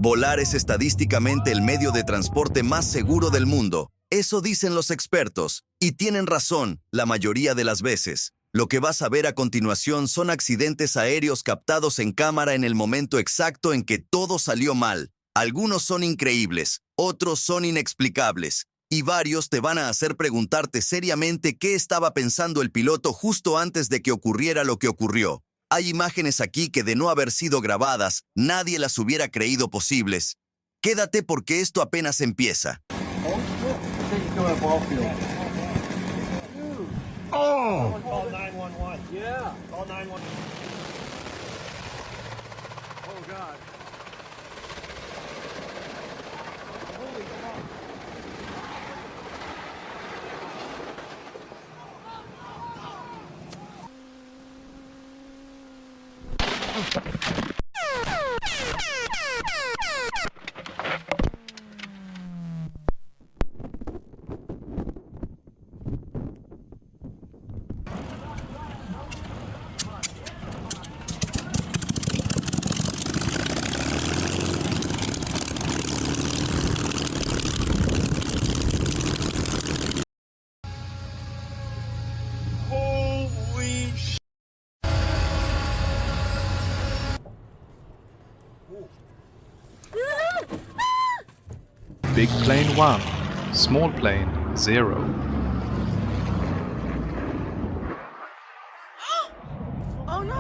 Volar es estadísticamente el medio de transporte más seguro del mundo. Eso dicen los expertos, y tienen razón la mayoría de las veces. Lo que vas a ver a continuación son accidentes aéreos captados en cámara en el momento exacto en que todo salió mal. Algunos son increíbles, otros son inexplicables, y varios te van a hacer preguntarte seriamente qué estaba pensando el piloto justo antes de que ocurriera lo que ocurrió. Hay imágenes aquí que de no haber sido grabadas, nadie las hubiera creído posibles. Quédate porque esto apenas empieza. Oh! Call 911. Yeah. Call 911. Oh, God. Holy fuck. Big plane 1, small plane 0. Oh, no.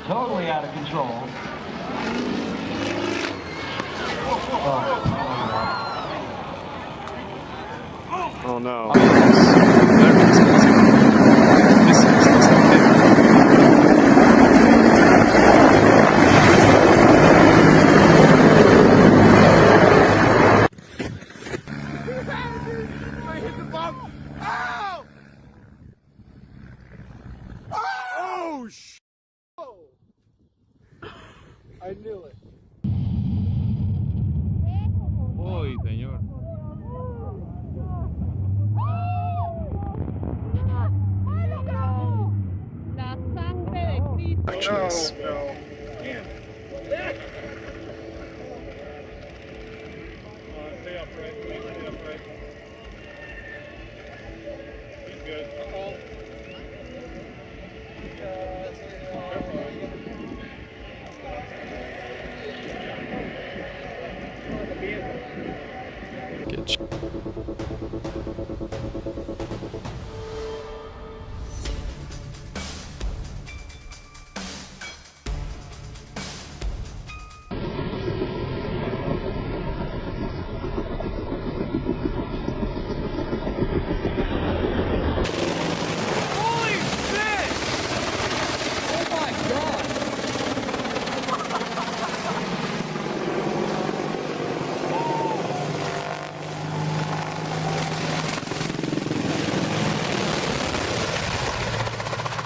Totally out of control. Oh no. I hit the bump. Ow! Oh, sh! I knew it. Uy, señor. La sangre de Cristo. Actions. No. Damn. Stay upright. Stay upright. He's good. Uh-oh.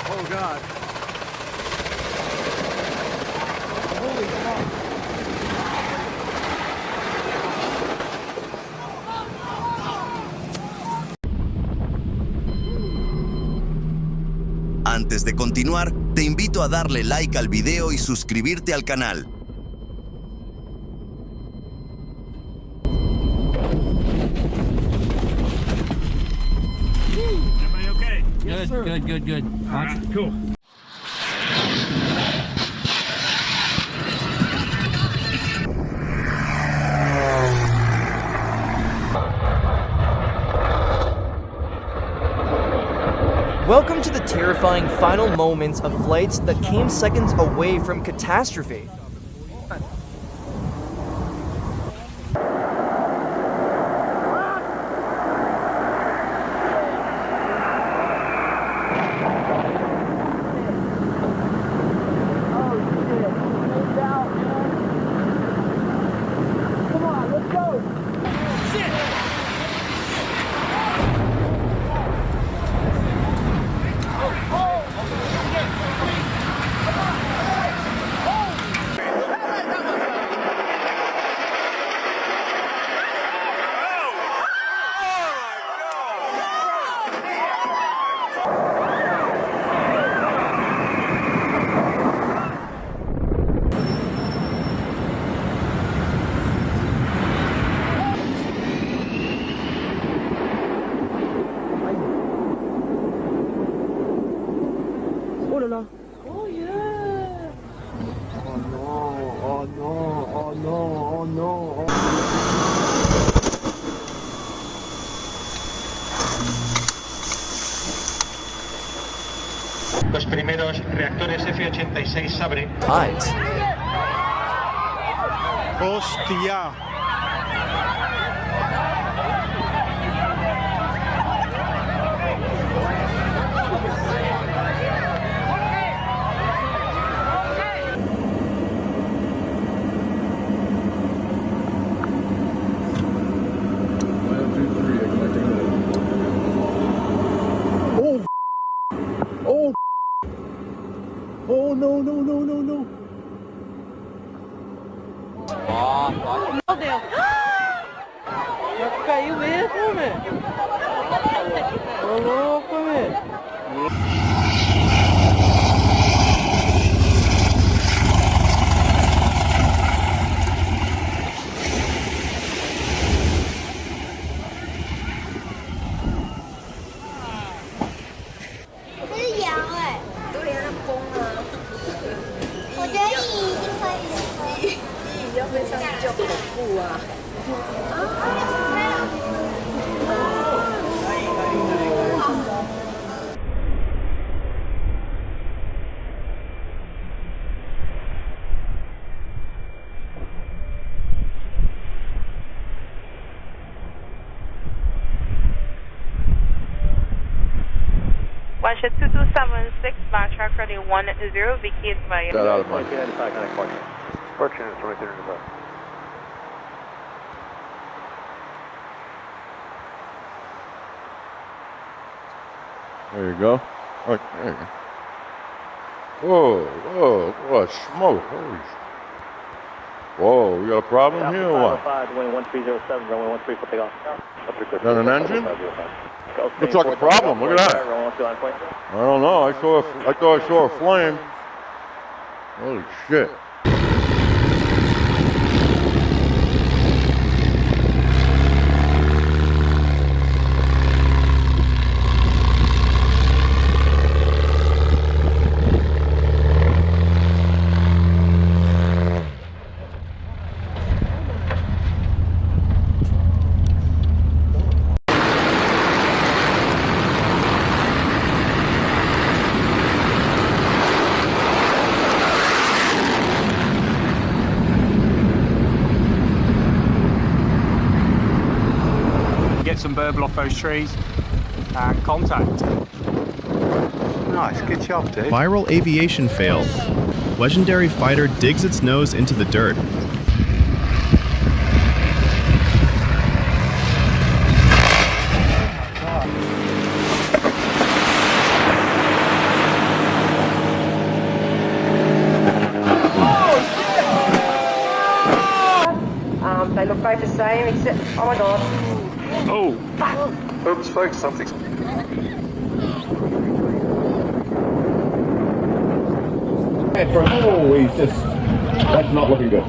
Oh, God. Holy fuck. Antes de continuar, te invito a darle like al video y suscribirte al canal. Good, good, good, good. Watch. Cool. Welcome to the terrifying final moments of flights that came seconds away from catastrophe. Los primeros reactores F-86 se abren. Hides. Hostia. Oh no, no, no, no, no. Meu Deus. Caiu mesmo, velho. Tô louco, velho. Washer 2276, bar track ready 10, vacated via. Got out of my. There you go. Right there. Whoa, whoa, what smoke. Holy sh. Whoa, we got a problem here or what? 1307, runway 13 for takeoff. Got an engine? Looks like a problem, look at that. I don't know, I thought I saw a flame. Holy shit. Get some burble off those trees and contact. Nice, good job, dude. Viral aviation fail. Legendary fighter digs its nose into the dirt. They look both the same, except, oh my god. Oh! Oops, folks, something's. Oh, he's just. That's not looking good.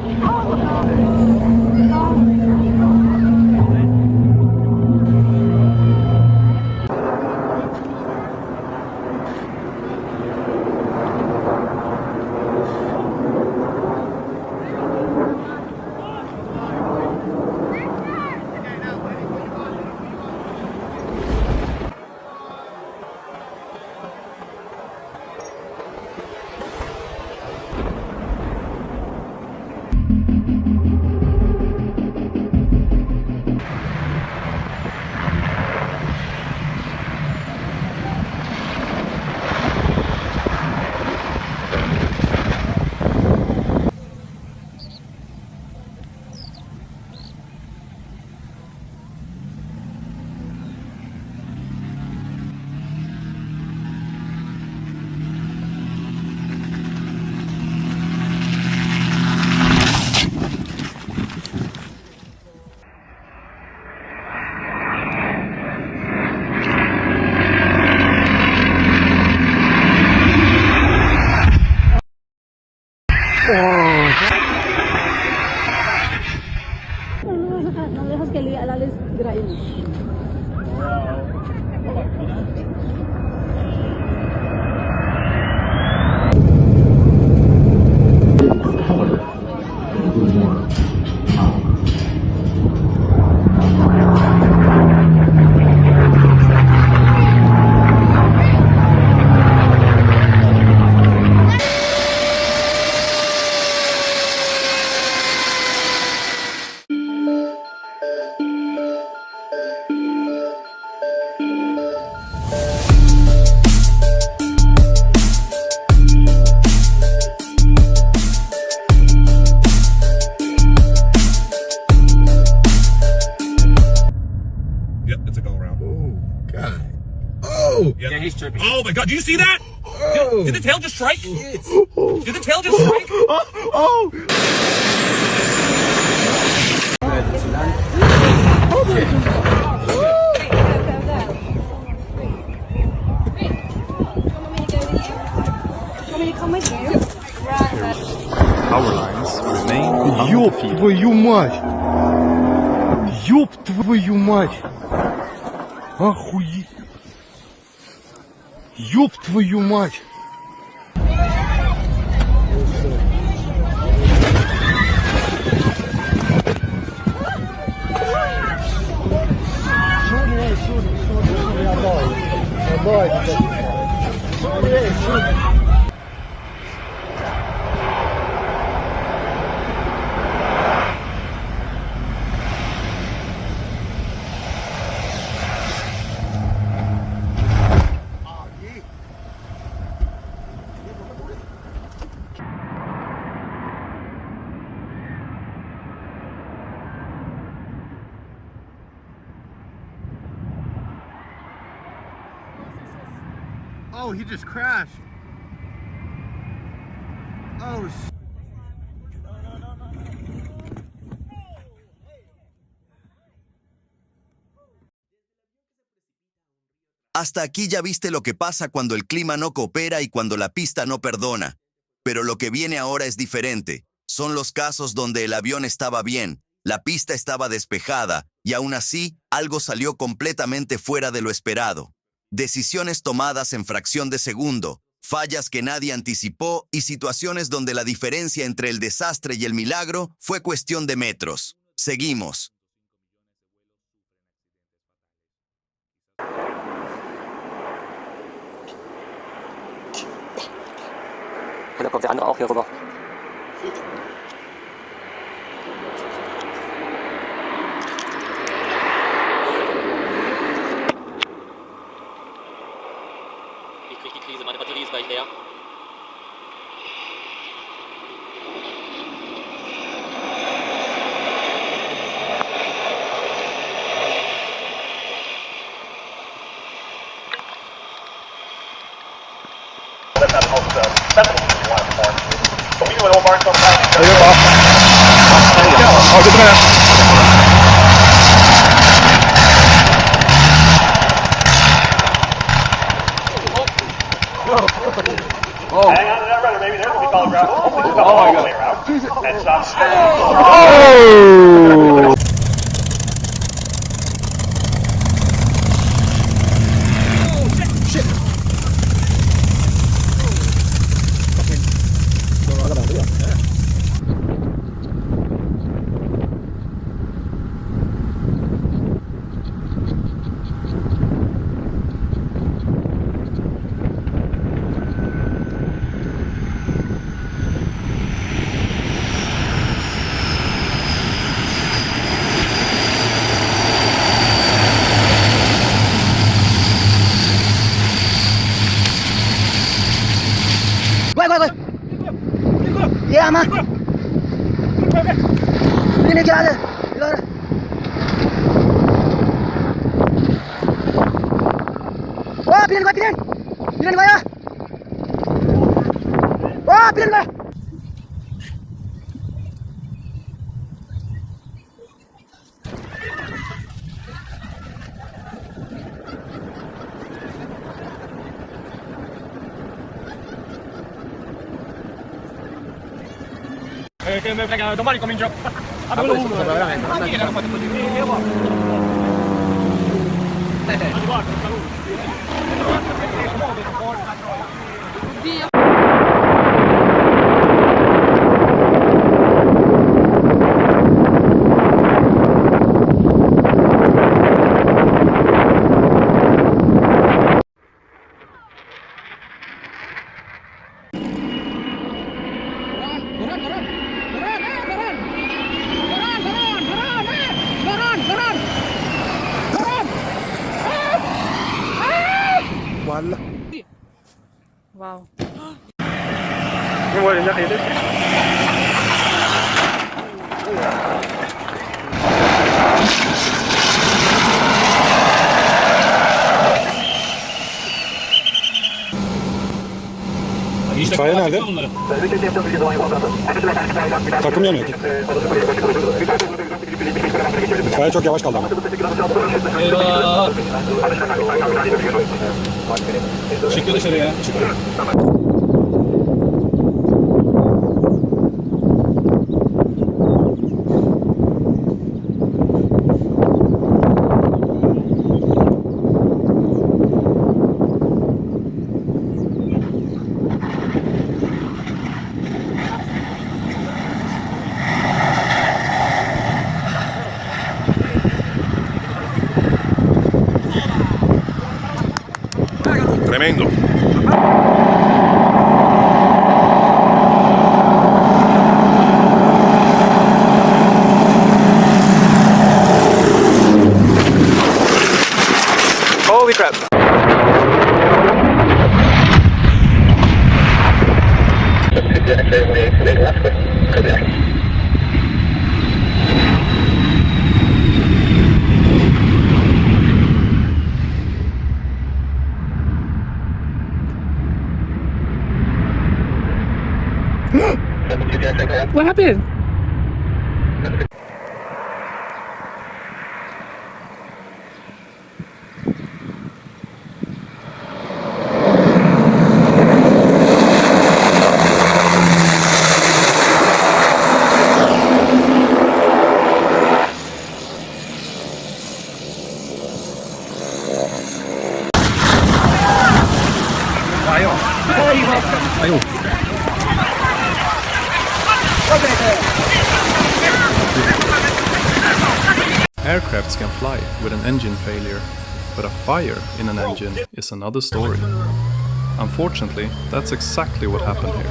stripping. Oh my god, do you see that? Did the tail just strike? Did the tail just strike? Power lines remain Ёб undefeated. твою мать! Ёб твою мать! Охуеть! Ёб твою мать! Oh, he just crashed. Oh, Hasta aquí ya viste lo que pasa cuando el clima no coopera y cuando la pista no perdona. Pero lo que viene ahora es diferente. Son los casos donde el avión estaba bien, la pista estaba despejada y aún así algo salió completamente fuera de lo esperado. Decisiones tomadas en fracción de segundo, fallas que nadie anticipó y situaciones donde la diferencia entre el desastre y el milagro fue cuestión de metros. Seguimos. Und da kommt der andere auch hier rüber. Ich krieg die Krise, meine Batterie ist gleich leer. Hang on to that rudder, baby. There's what we call a ground. Hopefully we'll go all the way around. And stop. Yeah, man. Ini jalan. Wah, pilihan gua. Pilihan gua ya. Wah, pilihan gua. Che mi frega, domani comincio. Avevo uno. Ma chi l'hanno fatto così? Guarda, Dio. Wow. Non vuole andare adesso? İtfaiye nerede? Takım yanıyor. İtfaiye çok yavaş kaldı ama. Eyvah. Çıktı dışarıya. Çıktı. Tremendo. Holy crap. What happened? Aircrafts can fly with an engine failure, but a fire in an engine is another story. Unfortunately, that's exactly what happened here.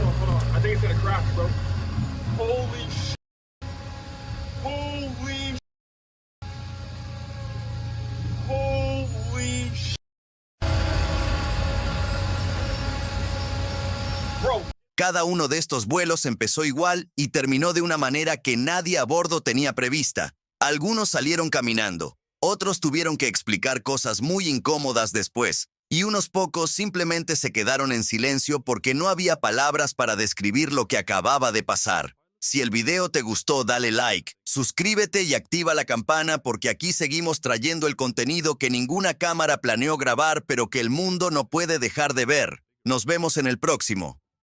I think it's gonna crash, bro. Holy sh**. Holy sh**. Holy sh**. Bro. Cada uno de estos vuelos empezó igual y terminó de una manera que nadie a bordo tenía prevista. Algunos salieron caminando, otros tuvieron que explicar cosas muy incómodas después, y unos pocos simplemente se quedaron en silencio porque no había palabras para describir lo que acababa de pasar. Si el video te gustó, dale like, suscríbete y activa la campana porque aquí seguimos trayendo el contenido que ninguna cámara planeó grabar pero que el mundo no puede dejar de ver. Nos vemos en el próximo.